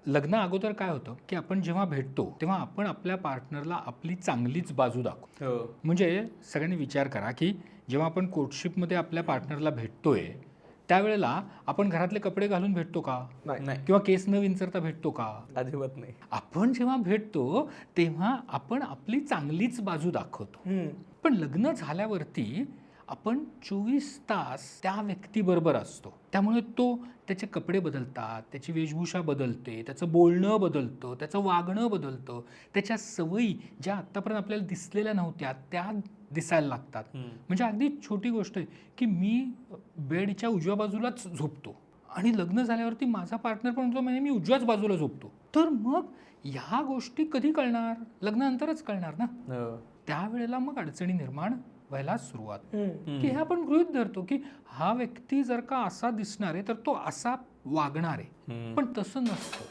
लग्न अगोदर काय होतं की आपण जेव्हा भेटतो तेव्हा आपण आपल्या पार्टनरला आपली चांगलीच बाजू दाखवतो. म्हणजे सगळ्यांनी विचार करा की जेव्हा आपण कोर्टशिपमध्ये आपल्या पार्टनरला भेटतोय त्यावेळेला आपण घरातले कपडे घालून भेटतो का? नाही, किंवा केस न विंचरता भेटतो का? अजिबात नाही. आपण जेव्हा भेटतो तेव्हा आपण आपली चांगलीच बाजू दाखवतो. पण लग्न झाल्यावरती आपण 24 तास त्या व्यक्तीबरोबर असतो. त्यामुळे त्याचे कपडे बदलतात, त्याची वेशभूषा बदलते, त्याचं बोलणं बदलतं, त्याचं वागणं बदलतं, त्याच्या सवयी ज्या आत्तापर्यंत आपल्याला दिसलेल्या नव्हत्या त्या दिसायला लागतात. म्हणजे अगदी छोटी गोष्ट आहे की मी बेडच्या उजव्या बाजूलाच झोपतो आणि लग्न झाल्यावरती माझा पार्टनर पण म्हणतो म्हणजे मी उजव्याच बाजूला झोपतो. तर मग ह्या गोष्टी कधी कळणार? लग्नानंतरच कळणार ना. त्यावेळेला मग अडचणी निर्माण व्हायला सुरुवात की हे आपण गृहीत धरतो की हा व्यक्ती जर का असा दिसणार आहे तर तो असा वागणार आहे. पण तसं नसतं.